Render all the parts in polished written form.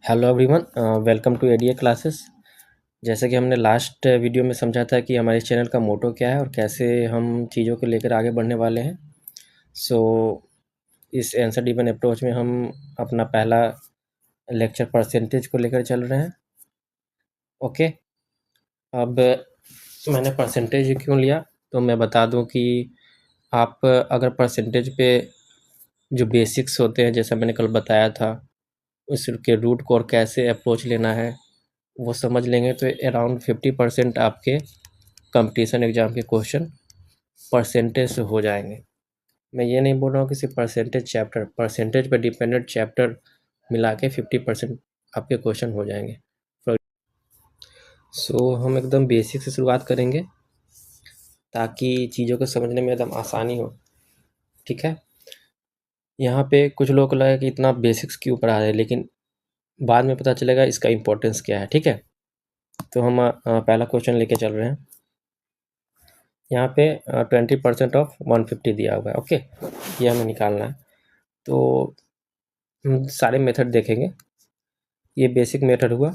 Hello everyone, welcome to ADA classes. जैसे कि हमने लास्ट वीडियो में समझा था कि हमारे चैनल का मोटो क्या है और कैसे हम चीज़ों को लेकर आगे बढ़ने वाले हैं। सो इस आंसर गिवन अप्रोच में हम अपना पहला लेक्चर परसेंटेज को लेकर चल रहे हैं। ओके, अब मैंने परसेंटेज क्यों लिया तो मैं बता दूं कि आप अगर परसेंटेज पे जो बेसिक्स होते हैं, जैसा मैंने कल बताया था, उसके रूट को और कैसे अप्रोच लेना है वो समझ लेंगे तो अराउंड 50% आपके कंपटीशन एग्ज़ाम के क्वेश्चन परसेंटेज से हो जाएंगे। मैं ये नहीं बोल रहा हूँ कि सिर्फ परसेंटेज पर डिपेंडेंट चैप्टर मिला के 50% आपके क्वेश्चन हो जाएंगे। सो हम एकदम बेसिक से शुरुआत करेंगे ताकि चीज़ों को समझने में एकदम आसानी हो। ठीक है, यहाँ पे कुछ लोगों को लगा कि इतना बेसिक्स क्यों पढ़ा रहे हैं, लेकिन बाद में पता चलेगा इसका इम्पोर्टेंस क्या है। ठीक है, तो हम पहला क्वेश्चन लेके चल रहे हैं। यहाँ पे 20% ऑफ 150 दिया हुआ है। ओके, ये हमें निकालना है। तो हम सारे मेथड देखेंगे। ये बेसिक मेथड हुआ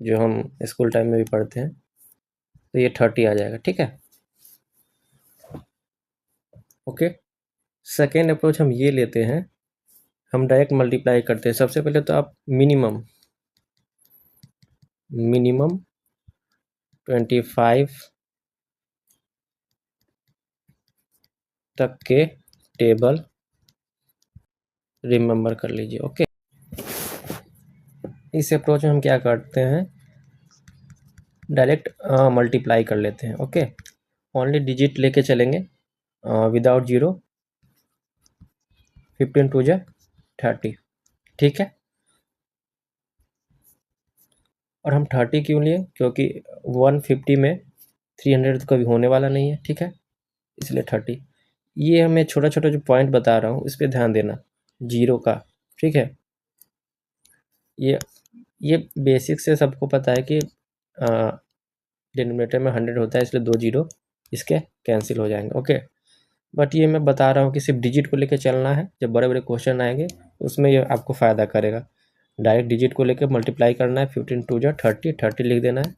जो हम स्कूल टाइम में भी पढ़ते हैं। तो ये 30 आ जाएगा। ठीक है, ओके। सेकेंड अप्रोच हम ये लेते हैं, हम डायरेक्ट मल्टीप्लाई करते हैं। सबसे पहले तो आप मिनिमम 25 तक के टेबल रिमेंबर कर लीजिए। ओके, इस अप्रोच में हम क्या करते हैं, डायरेक्ट मल्टीप्लाई कर लेते हैं। ओके, ओनली डिजिट लेके चलेंगे विदाउट जीरो। 15 टू जा 30। ठीक है, और हम 30 क्यों लिए, क्योंकि 150 में 300 तो कभी होने वाला नहीं है। ठीक है, इसलिए 30। ये हमें छोटा छोटा जो पॉइंट बता रहा हूँ इस पर ध्यान देना, जीरो का। ठीक है, ये बेसिक से सबको पता है कि डिनोमिनेटर में 100 होता है, इसलिए 2 जीरो इसके कैंसिल हो जाएंगे। ओके, बट ये मैं बता रहा हूँ कि सिर्फ डिजिट को लेकर चलना है। जब बड़े बड़े क्वेश्चन आएंगे उसमें ये आपको फ़ायदा करेगा। डायरेक्ट डिजिट को लेकर मल्टीप्लाई करना है। 15 टू जा 30, 30 लिख देना है।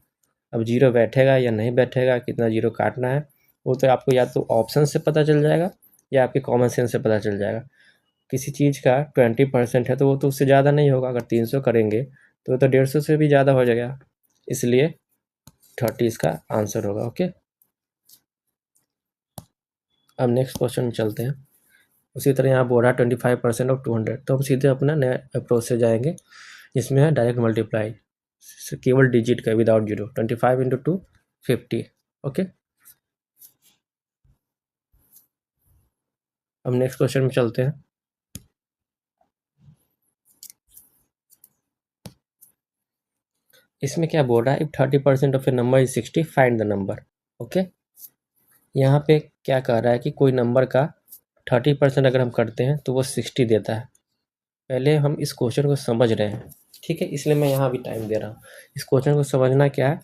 अब जीरो बैठेगा या नहीं बैठेगा, कितना जीरो काटना है, वो तो आपको या तो ऑप्शन से पता चल जाएगा या आपके कॉमन सेंस से पता चल जाएगा। किसी चीज़ का 20% है तो वो तो उससे ज़्यादा नहीं होगा। अगर 300 करेंगे तो 150 से भी ज़्यादा हो जाएगा, इसलिए 30 इसका आंसर होगा। ओके, अब नेक्स्ट क्वेश्चन में चलते हैं। उसी तरह यहाँ बोल रहा है 25% ऑफ 200, तो हम सीधे अपना नया अप्रोच से जाएंगे जिसमें है डायरेक्ट मल्टीप्लाई, केवल डिजिट का विदाउट जीरो। 25 इंटू 2 50। ओके, अब नेक्स्ट क्वेश्चन में चलते हैं। इसमें क्या बोल रहा है, if 30% of A number is 60 find the number. Okay, यहाँ पे क्या कह रहा है कि कोई नंबर का 30% अगर हम करते हैं तो वो 60 देता है। पहले हम इस क्वेश्चन को समझ रहे हैं। ठीक है, इसलिए मैं यहाँ भी टाइम दे रहा हूँ। इस क्वेश्चन को समझना क्या है,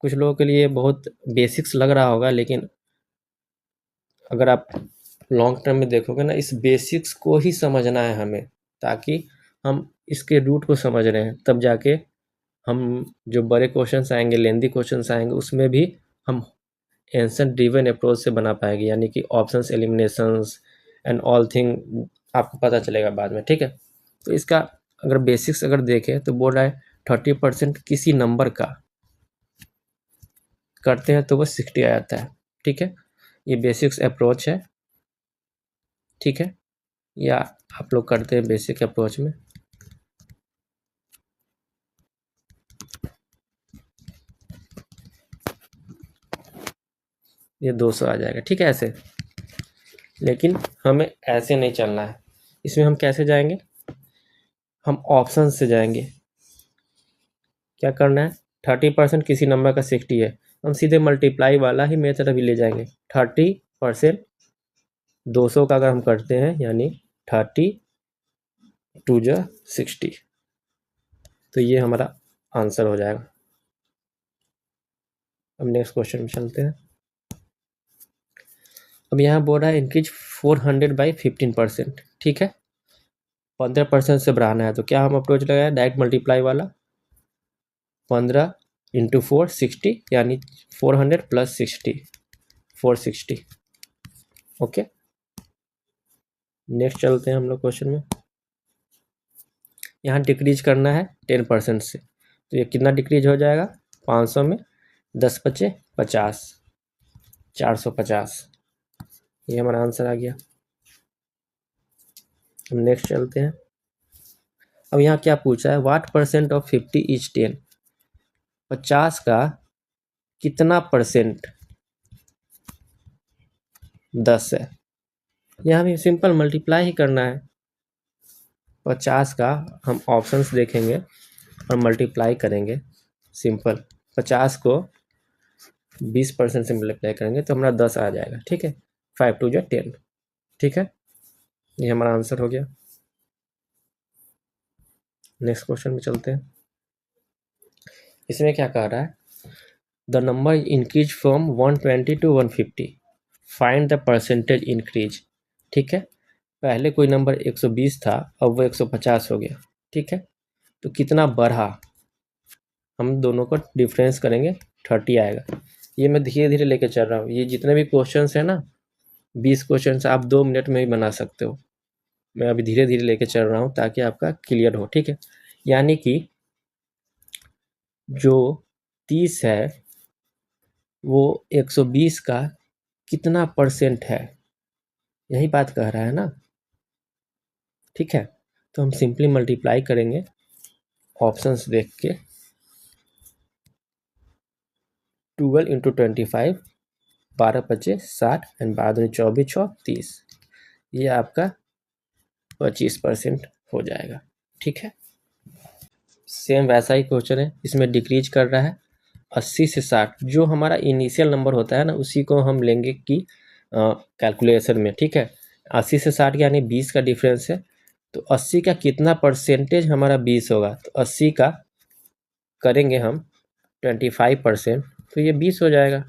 कुछ लोगों के लिए बहुत बेसिक्स लग रहा होगा, लेकिन अगर आप लॉन्ग टर्म में देखोगे ना, इस बेसिक्स को ही समझना है हमें, ताकि हम इसके रूट को समझ रहे हैं, तब जाके हम जो बड़े क्वेश्चंस आएंगे, लेंदी क्वेश्चंस आएंगे, उसमें भी हम आंसर ड्रिवन अप्रोच से बना पाएंगे, यानी कि options, eliminations and all thing आपको पता चलेगा बाद में। ठीक है, तो इसका अगर बेसिक्स अगर देखें तो बोल रहा है 30% किसी नंबर का करते हैं तो वो 60 आ जाता है। ठीक है, ये बेसिक्स अप्रोच है। ठीक है, या आप लोग करते हैं बेसिक अप्रोच में। ये 200 आ जाएगा। ठीक है, ऐसे, लेकिन हमें ऐसे नहीं चलना है। इसमें हम कैसे जाएंगे, हम ऑप्शन से जाएंगे। क्या करना है, 30% किसी नंबर का 60 है, हम सीधे मल्टीप्लाई वाला ही मेथड अभी ले जाएंगे। 30% 200 का अगर हम करते हैं, यानी 30 टू जा 60, तो ये हमारा आंसर हो जाएगा। अब नेक्स्ट क्वेश्चन में चलते हैं। अब यहाँ बोल रहा है इंक्रीज 400 बाई 15%। ठीक है, 15% से बढ़ाना है, तो क्या हम अप्रोच लगाए, डायरेक्ट मल्टीप्लाई वाला। 15 इंटू 4 60, यानी 400 प्लस 60 460। ओके, नेक्स्ट चलते हैं हम लोग क्वेश्चन में। यहाँ डिक्रीज करना है 10% से, तो ये कितना डिक्रीज हो जाएगा, 500 में 10 बचे 50, 450। ये हमारा आंसर आ गया। हम नेक्स्ट चलते हैं। अब यहाँ क्या पूछा है, व्हाट परसेंट ऑफ 50 इज 10। 50 का कितना परसेंट 10 है। यहाँ भी सिंपल मल्टीप्लाई ही करना है। 50 का हम ऑप्शंस देखेंगे और मल्टीप्लाई करेंगे। सिंपल 50 को 20% से मल्टीप्लाई करेंगे तो हमारा 10 आ जाएगा। ठीक है, 5 2 = 10। ठीक है, ये हमारा आंसर हो गया। नेक्स्ट क्वेश्चन में चलते हैं। इसमें क्या कह रहा है, the number increase from 120 to 150, find the percentage increase. ठीक है, पहले कोई नंबर 120 था, अब वो 150 हो गया। ठीक है, तो कितना बढ़ा, हम दोनों को डिफरेंस करेंगे, 30 आएगा। ये मैं धीरे धीरे लेके चल रहा हूँ। ये जितने भी क्वेश्चंस हैं ना, 20 क्वेश्चंस आप 2 मिनट में ही बना सकते हो। मैं अभी धीरे धीरे लेके चल रहा हूँ ताकि आपका क्लियर हो। ठीक है, यानी कि जो 30 है वो 120 का कितना परसेंट है, यही बात कह रहा है ना। ठीक है, तो हम सिंपली मल्टीप्लाई करेंगे ऑप्शंस देख के। 12 इंटू 25, 12 पचे 60 एंड 12 24 6 30, ये आपका 25% हो जाएगा। ठीक है, सेम वैसा ही क्वेश्चन है, इसमें डिक्रीज कर रहा है 80 से 60। जो हमारा इनिशियल नंबर होता है ना, उसी को हम लेंगे कि कैलकुलेशन में। ठीक है, 80 से 60 यानी 20 का डिफरेंस है, तो 80 का कितना परसेंटेज हमारा 20 होगा, तो 80 का करेंगे हम 25%, तो ये 20 हो जाएगा।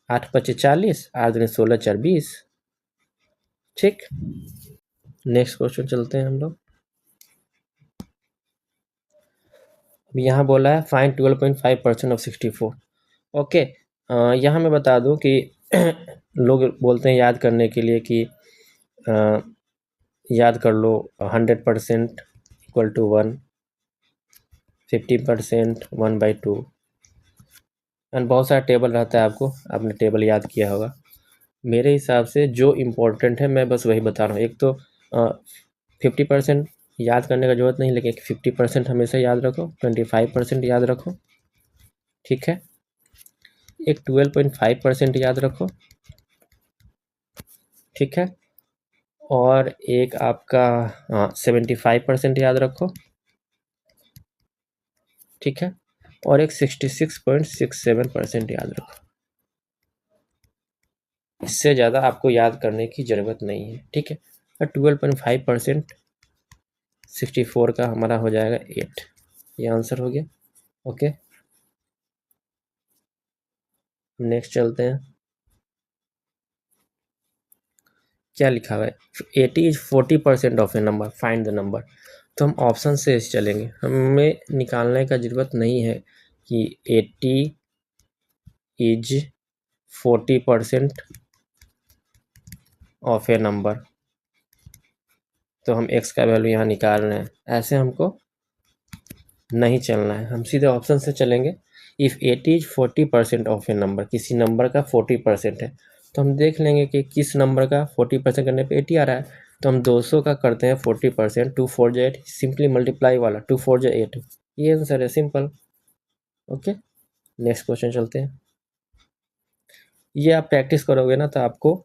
8 पचे 40, 8 दूनी 16 4 20। ठीक, नेक्स्ट क्वेश्चन चलते हैं हम लोग। यहाँ बोला है फाइंड 12.5% ऑफ 64। ओके, यहाँ मैं बता दूं कि लोग बोलते हैं याद करने के लिए कि याद कर लो 100% इक्वल टू 1, 50% 1/2, एंड बहुत सारा टेबल रहता है, आपने टेबल याद किया होगा। मेरे हिसाब से जो इम्पोर्टेंट है मैं बस वही बता रहा हूँ। एक तो 50% याद करने का जरूरत नहीं, लेकिन 50% हमेशा याद रखो, 25% याद रखो। ठीक है, एक 12.5% याद रखो। ठीक है, और एक आपका 75% याद रखो। ठीक है, और एक 66.67% याद रखो। इससे ज़्यादा आपको याद करने की ज़रूरत नहीं है। ठीक है, और 12.5% 64 का हमारा हो जाएगा 8। ये आंसर हो गया। ओके, नेक्स्ट चलते हैं। क्या लिखा हुआ है, 80 is 40% of A number, find the number. तो हम ऑप्शन से चलेंगे, हमें निकालने का ज़रूरत नहीं है कि 80 इज 40% ऑफ ए नंबर, तो हम x का वैल्यू यहाँ निकाल रहे हैं। ऐसे हमको नहीं चलना है, हम सीधे ऑप्शन से चलेंगे। If 80 is 40% of A number, किसी नंबर का 40% है, तो हम देख लेंगे कि किस नंबर का 40% करने पे 80 आ रहा है। तो हम 200 का करते हैं 40%, 2 4 8, सिंपली मल्टीप्लाई वाला 2 4 8, ये आंसर है, सिंपल। ओके, नेक्स्ट क्वेश्चन चलते हैं। ये आप प्रैक्टिस करोगे ना तो आपको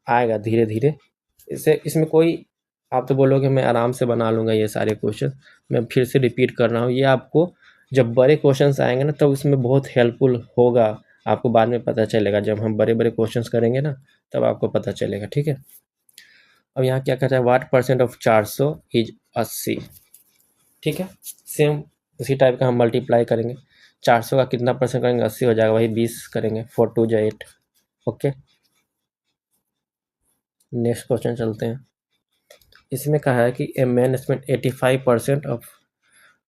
आएगा धीरे धीरे। इसमें कोई, आप तो बोलोगे मैं आराम से बना लूँगा ये सारे क्वेश्चन। मैं फिर से रिपीट कर रहा हूँ, ये आपको जब बड़े क्वेश्चंस आएंगे ना तब तो उसमें बहुत हेल्पफुल होगा। आपको बाद में पता चलेगा, जब हम बड़े बड़े क्वेश्चंस करेंगे ना तब आपको पता चलेगा। ठीक है, अब यहाँ क्या कहता है, व्हाट परसेंट ऑफ 400 इज 80। ठीक है, सेम उसी टाइप का हम मल्टीप्लाई करेंगे। 400 का कितना परसेंट करेंगे, 80 हो जाएगा, वही 20 करेंगे, 4 2 8। ओके, नेक्स्ट क्वेश्चन चलते हैं। इसमें कहा है कि a man spend 85% of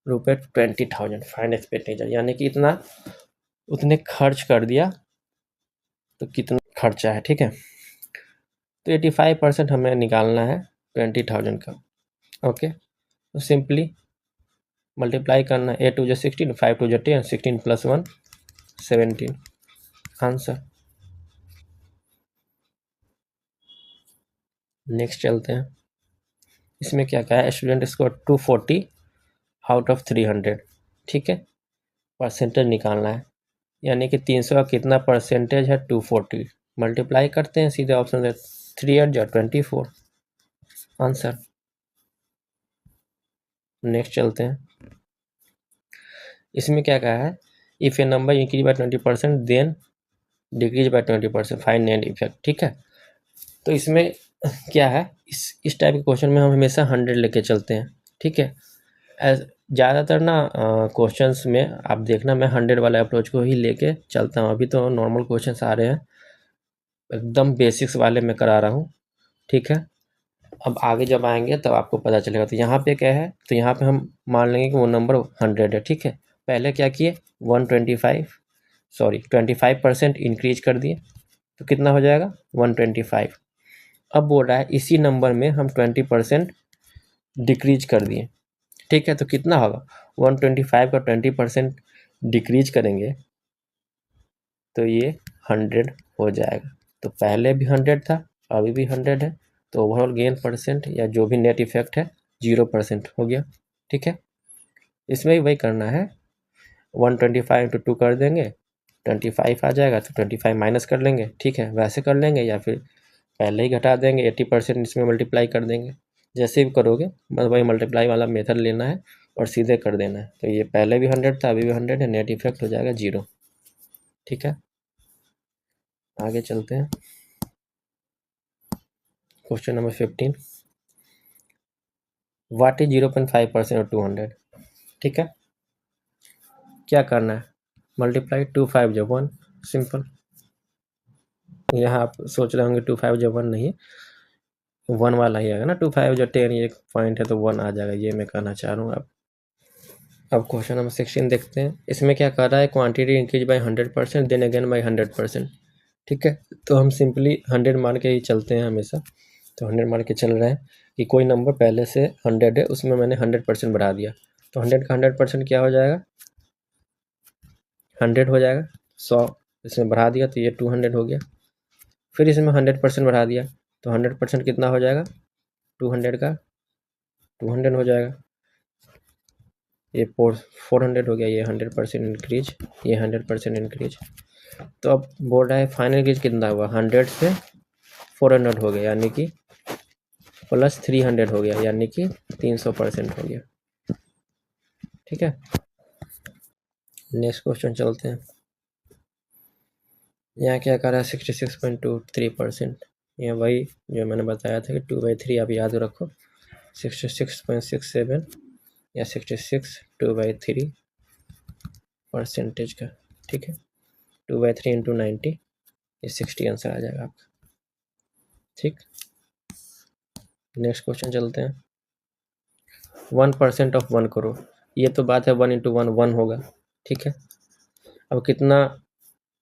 ₹20,000 find expenditure, यानी कि इतना उतने खर्च कर दिया तो कितना खर्चा है, ठीक है। तो 85% हमें निकालना है 20,000 का। ओके, तो सिंपली मल्टीप्लाई करना, 8 2 16, 5 2 10, 16 + 1 17 आंसर। नेक्स्ट चलते हैं। इसमें क्या क्या है, स्टूडेंट स्कोर 240 आउट ऑफ 300, ठीक है। परसेंटेज निकालना है, यानी कि 300 का कितना परसेंटेज है, 240। मल्टीप्लाई करते हैं सीधे ऑप्शन से, 3 8 जा 24 आंसर। नेक्स्ट चलते हैं। इसमें क्या कहा है, if a number increase by 20% then decrease by 20%, find net effect, ठीक है। तो इसमें क्या है, इस टाइप के क्वेश्चन में हम हमेशा 100 लेके चलते हैं, ठीक है। ज़्यादातर ना क्वेश्चंस में आप देखना मैं 100 वाले अप्रोच को ही लेके चलता हूँ। अभी तो नॉर्मल क्वेश्चंस आ रहे हैं, एकदम बेसिक्स वाले मैं करा रहा हूँ, ठीक है। अब आगे जब आएंगे तब आपको पता चलेगा। तो यहाँ पे क्या है, तो यहाँ पे हम मान लेंगे कि वो नंबर 100 है, ठीक है। पहले क्या किए, 25% इंक्रीज कर दिए, तो कितना हो जाएगा 125। अब बोल रहा है इसी नंबर में हम 20% डिक्रीज कर दिए, ठीक है। तो कितना होगा, 125 का 20% डिक्रीज करेंगे तो ये 100 हो जाएगा। तो पहले भी 100 था, अभी भी 100 है, तो ओवरऑल गेन परसेंट या जो भी नेट इफेक्ट है 0% हो गया, ठीक है। इसमें भी वही करना है, 125 × 2 कर देंगे, 25 आ जाएगा, तो 25 माइनस कर लेंगे, ठीक है। वैसे कर लेंगे या फिर पहले ही घटा देंगे, 80% इसमें मल्टीप्लाई कर देंगे। जैसे भी करोगे बस वही मल्टीप्लाई वाला मेथड लेना है और सीधे कर देना है। तो ये पहले भी 100 था, अभी भी 100 है, नेट इफेक्ट हो जाएगा 0, ठीक है। आगे चलते हैं। क्वेश्चन नंबर 15, व्हाट इज 0.5% और 200, ठीक है। क्या करना है, मल्टीप्लाई 2 5 जब 1, सिंपल। यहाँ आप सोच रहे होंगे 2 5 जब 1 नहीं, 1 वाला ही आएगा ना, 2 5 जब 10, ये पॉइंट है तो 1 आ जाएगा, ये मैं कहना चाह रहा हूँ। अब क्वेश्चन नंबर 16 देखते हैं। इसमें क्या कर रहा है, quantity increase by 100% then again by 100%, ठीक है। तो हम सिंपली 100 मान के ही चलते हैं हमेशा। तो 100 मान के चल रहे हैं कि कोई नंबर पहले से 100 है, उसमें मैंने 100% बढ़ा दिया, तो 100 का 100% क्या हो जाएगा, 100 हो जाएगा। 100 इसमें बढ़ा दिया तो ये 200 हो गया। फिर इसमें 100% बढ़ा दिया तो 100% कितना हो जाएगा, 200 का 200 हो जाएगा। ये 400 हो गया, ये 100% इंक्रीज, ये 100% इंक्रीज। तो अब बोल रहा है फाइनल इंक्रीज कितना हुआ, 100 से 400 हो गया, यानी कि प्लस 300 हो गया, यानी कि 300% हो गया, ठीक है। नेक्स्ट क्वेश्चन चलते हैं। यहाँ क्या कर रहा है, 66.23%। यहाँ वही जो मैंने बताया था कि 2/3 आप याद रखो, 66.67 या 66 2/3 परसेंटेज का, ठीक है। 2/3 × 90, ये 60 आंसर आ जाएगा आपका, ठीक। नेक्स्ट क्वेश्चन चलते हैं। 1% ऑफ 1 करोड़, ये तो बात है 1 × 1 1 होगा, ठीक है। अब कितना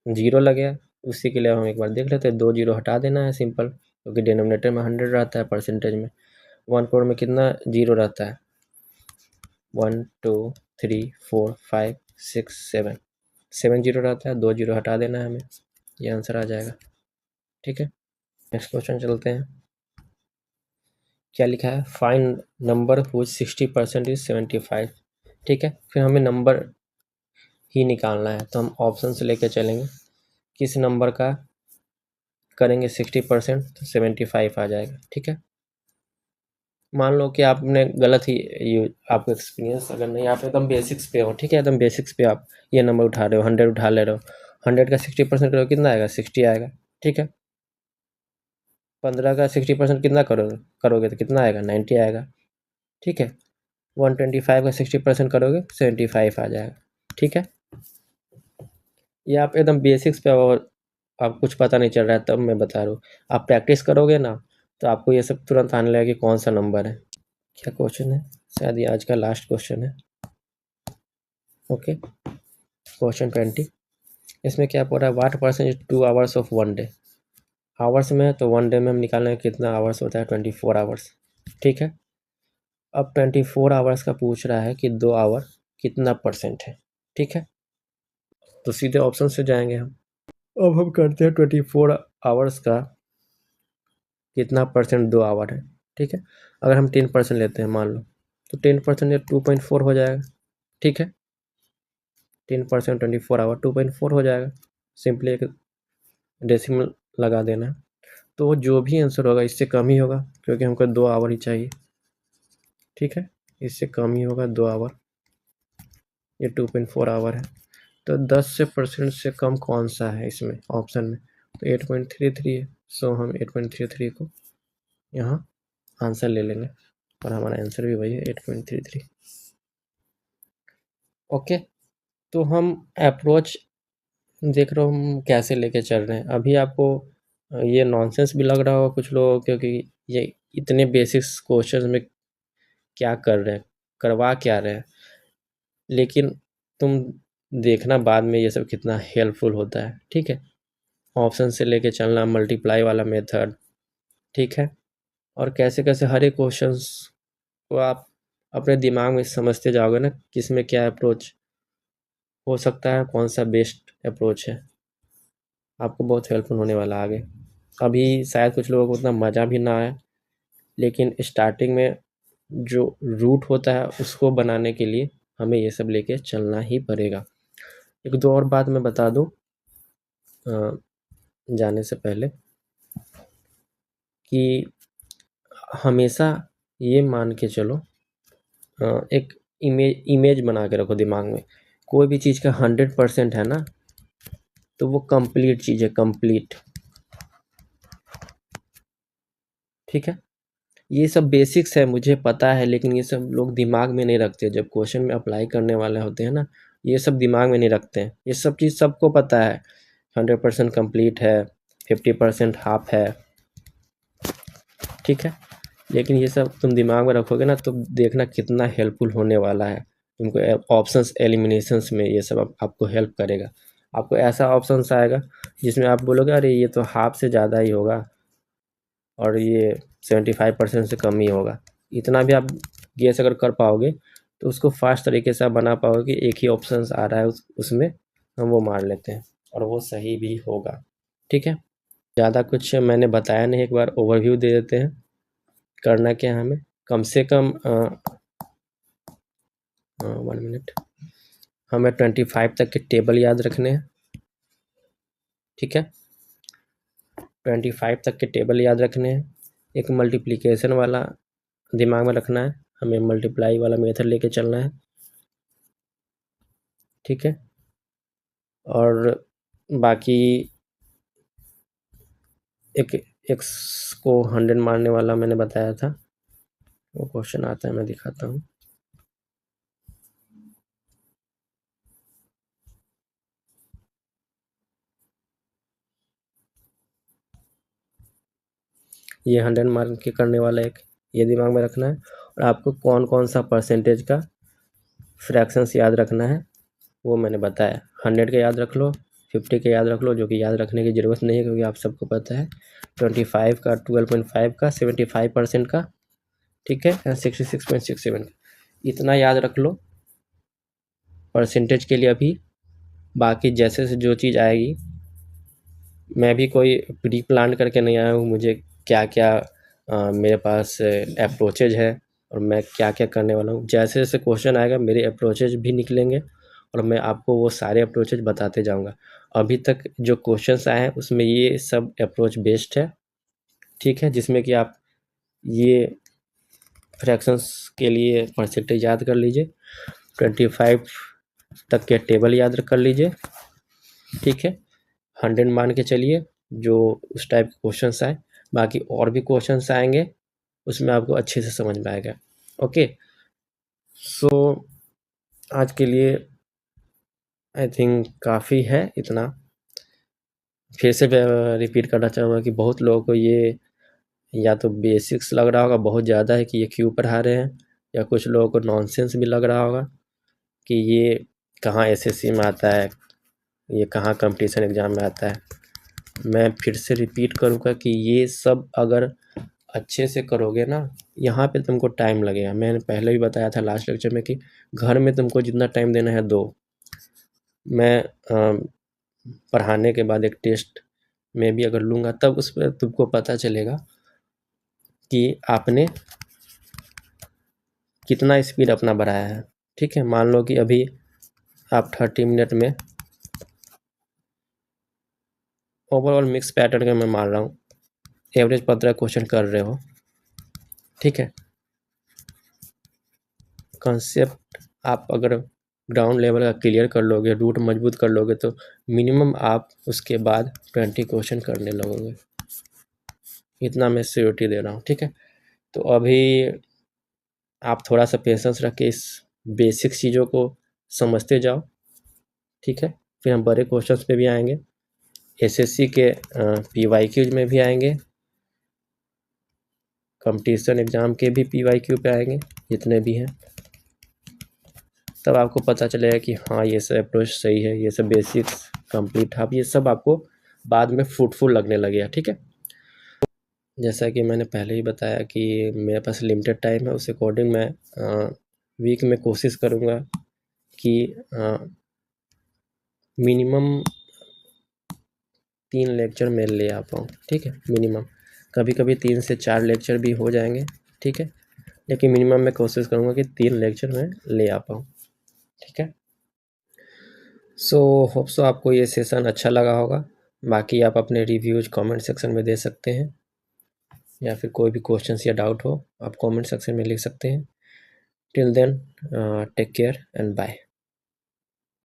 जीरो लगेगा, उसी के लिए हम एक बार देख लेते हैं। 2 जीरो हटा देना है सिंपल, क्योंकि डिनोमिनेटर में 100 रहता है, परसेंटेज में 1 करोड़ में कितना जीरो रहता है, 1 2 3 4 5 6 7 जीरो रहता है। 2 जीरो हटा देना है हमें, ये आंसर आ जाएगा, ठीक है। नेक्स्ट क्वेश्चन चलते हैं। क्या लिखा है, फाइंड नंबर हुज 60% इज 75, ठीक है। फिर हमें नंबर ही निकालना है, तो हम ऑप्शन से लेके चलेंगे, किस नंबर का करेंगे 60% तो 75 आ जाएगा, ठीक है। मान लो कि आपने गलत ही आपको एक्सपीरियंस अगर नहीं, आप एकदम बेसिक्स पे हो, ठीक है, एकदम बेसिक्स पे आप ये नंबर उठा रहे हो, 100 उठा ले रहे हो, 100 का 60% करोगे कितना आएगा, 60 आएगा, ठीक है। 15 का 60% कितना करोगे तो कितना आएगा, 90 आएगा, ठीक है। 125 का 60% करोगे 75 आ जाएगा, ठीक है। ये आप एकदम बेसिक्स पे, और आप कुछ पता नहीं चल रहा है तब मैं बता रहा हूँ, आप प्रैक्टिस करोगे ना तो आपको ये सब तुरंत आने लगेगा कि कौन सा नंबर है। क्या क्वेश्चन है, शायद ये आज का लास्ट क्वेश्चन है। ओके, क्वेश्चन 20, इसमें क्या पड़ रहा है, what percent 2 hours of 1 day. Hours में है तो 1 डे में हम निकालेंगे कितना आवर्स होता है, 24 आवर्स। ठीक है, अब 24 आवर्स का पूछ रहा है कि 2 आवर कितना परसेंट है। ठीक है, तो सीधे ऑप्शन से जाएंगे हम। अब हम करते हैं 24 आवर्स का कितना परसेंट 2 आवर है। ठीक है, अगर हम 10% लेते हैं मान लो, तो 10% या 2.4 हो जाएगा। ठीक है, 10% 24 आवर 2.4 हो जाएगा। सिंपली एक डेसिमल लगा देना है, तो जो भी आंसर होगा इससे कम ही होगा, क्योंकि हमको 2 आवर ही चाहिए। ठीक है, इससे कम ही होगा 2 आवर, ये 2.4 आवर है। तो 10 से परसेंट से कम कौन सा है इसमें ऑप्शन में, तो 8.33 है। सो हम 8.33 को यहाँ आंसर ले लेंगे, और हमारा आंसर भी वही है 8.33। ओके, तो हम अप्रोच देख रहे हो हम कैसे लेके चल रहे हैं। अभी आपको ये नॉनसेंस भी लग रहा होगा कुछ लोगों को, क्योंकि ये इतने बेसिक्स क्वेश्चंस में क्या कर रहे हैं, करवा क्या रहे हैं, लेकिन तुम देखना बाद में ये सब कितना हेल्पफुल होता है। ठीक है, ऑप्शन से लेके चलना, मल्टीप्लाई वाला मेथड। ठीक है, और कैसे कैसे हर एक क्वेश्चंस को आप अपने दिमाग में समझते जाओगे ना, किस में क्या अप्रोच हो सकता है, कौन सा बेस्ट अप्रोच है, आपको बहुत हेल्पफुल होने वाला आगे। अभी शायद कुछ लोगों को उतना मज़ा भी ना आए, लेकिन स्टार्टिंग में जो रूट होता है उसको बनाने के लिए हमें ये सब लेके चलना ही पड़ेगा। एक दो और बात मैं बता दूं जाने से पहले, कि हमेशा ये मान के चलो, एक इमेज बना के रखो दिमाग में। कोई भी चीज़ का 100% है ना, तो वो कंप्लीट चीज़ है, कंप्लीट। ठीक है, ये सब बेसिक्स है मुझे पता है, लेकिन ये सब लोग दिमाग में नहीं रखते। जब क्वेश्चन में अप्लाई करने वाले होते हैं ना, ये सब दिमाग में नहीं रखते हैं। ये सब चीज़ सबको पता है, 100% कंप्लीट है, 50% हाफ है। ठीक है, लेकिन ये सब तुम दिमाग में रखोगे ना, तो देखना कितना हेल्पफुल होने वाला है तुमको। ऑप्शंस एलिमिनेशंस में ये सब आपको हेल्प करेगा। आपको ऐसा ऑप्शंस आएगा जिसमें आप बोलोगे अरे ये तो हाफ से ज़्यादा ही होगा, और ये 75% से कम ही होगा। इतना भी आप गेस अगर कर पाओगे तो उसको फास्ट तरीके से आप बना पाओगे कि एक ही ऑप्शंस आ रहा है उसमें हम वो मार लेते हैं, और वो सही भी होगा। ठीक है, ज़्यादा कुछ मैंने बताया नहीं, एक बार ओवरव्यू दे देते हैं। करना क्या है, हमें कम से कम 1 मिनट, हमें 25 तक के टेबल याद रखने हैं। ठीक है, 25 तक के टेबल याद रखने हैं। एक मल्टीप्लिकेशन वाला दिमाग में रखना है, हमें मल्टीप्लाई वाला मेथड लेके चलना है। ठीक है, और बाकी एक एक्स को 100 मारने वाला मैंने बताया था, वो क्वेश्चन आता है, मैं दिखाता हूँ। ये 100 मार के करने वाला एक, ये दिमाग में रखना है। और आपको कौन कौन सा परसेंटेज का फ्रैक्शंस याद रखना है वो मैंने बताया। 100 का याद रख लो, 50 का याद रख लो, जो कि याद रखने की ज़रूरत नहीं है क्योंकि आप सबको पता है। 25 का, 12.5 का, 75% का, ठीक है, 66.67 का, इतना याद रख लो परसेंटेज के लिए अभी। बाकी जैसे से जो चीज़ आएगी, मैं भी कोई प्री प्लान करके नहीं आया हूँ, मुझे क्या क्या मेरे पास अप्रोचेज है और मैं क्या क्या करने वाला हूँ। जैसे जैसे क्वेश्चन आएगा मेरे अप्रोचेज भी निकलेंगे, और मैं आपको वो सारे अप्रोचेज बताते जाऊँगा। अभी तक जो क्वेश्चंस आए हैं उसमें ये सब अप्रोच बेस्ड है। ठीक है, जिसमें कि आप ये फ्रैक्शंस के लिए परसेंटेज याद कर लीजिए, 25 तक के टेबल याद कर लीजिए। ठीक है, 100 मान के चलिए जो उस टाइप के क्वेश्चंस आए। बाकी और भी क्वेश्चंस आएंगे, उसमें आपको अच्छे से समझ में आएगा। ओके, सो आज के लिए आई थिंक काफ़ी है इतना। फिर से रिपीट करना चाहूँगा कि बहुत लोगों को ये या तो बेसिक्स लग रहा होगा बहुत ज़्यादा है कि ये क्यों पढ़ा रहे हैं, या कुछ लोगों को नॉनसेंस भी लग रहा होगा कि ये कहाँ एसएससी में आता है, ये कहाँ कंपटीशन एग्ज़ाम में आता है। मैं फिर से रिपीट करूँगा कि ये सब अगर अच्छे से करोगे ना, यहाँ पे तुमको टाइम लगेगा। मैंने पहले भी बताया था लास्ट लेक्चर में कि घर में तुमको जितना टाइम देना है दो। मैं पढ़ाने के बाद एक टेस्ट में भी अगर लूँगा तब उस पर तुमको पता चलेगा कि आपने कितना स्पीड अपना बढ़ाया है। ठीक है, मान लो कि अभी आप 30 मिनट में ओवरऑल मिक्स पैटर्न का मैं मान रहा हूँ एवरेज 15 क्वेश्चन कर रहे हो। ठीक है, कंसेप्ट आप अगर ग्राउंड लेवल का क्लियर कर लोगे, रूट मजबूत कर लोगे, तो मिनिमम आप उसके बाद 20 क्वेश्चन करने लगोगे। इतना मैं श्योरिटी दे रहा हूँ। ठीक है, तो अभी आप थोड़ा सा पेशेंस रख के इस बेसिक चीज़ों को समझते जाओ। ठीक है, फिर हम बड़े क्वेश्चंस पे भी आएंगे, एसएससी के पीवाईक्यूज में भी आएंगे, कंपटीशन एग्ज़ाम के भी पीवाईक्यू पे आएंगे, जितने भी हैं। तब आपको पता चलेगा कि हाँ ये सब अप्रोच सही है, ये सब बेसिक्स कंप्लीट है, ये सब आपको बाद में फ्रूटफुल लगने लगेगा। ठीक है, जैसा कि मैंने पहले ही बताया कि मेरे पास लिमिटेड टाइम है, उस अकॉर्डिंग मैं वीक में कोशिश करूँगा कि मिनिमम 3 लेक्चर मैं ले आ पाऊँ। ठीक है, मिनिमम, कभी कभी 3 से 4 लेक्चर भी हो जाएंगे। ठीक है, लेकिन मिनिमम मैं कोशिश करूँगा कि 3 लेक्चर मैं ले आ पाऊँ। ठीक है, सो होप सो आपको ये सेशन अच्छा लगा होगा। बाकी आप अपने रिव्यूज कमेंट सेक्शन में दे सकते हैं, या फिर कोई भी क्वेश्चंस या डाउट हो आप कमेंट सेक्शन में लिख सकते हैं। Till then take care and bye.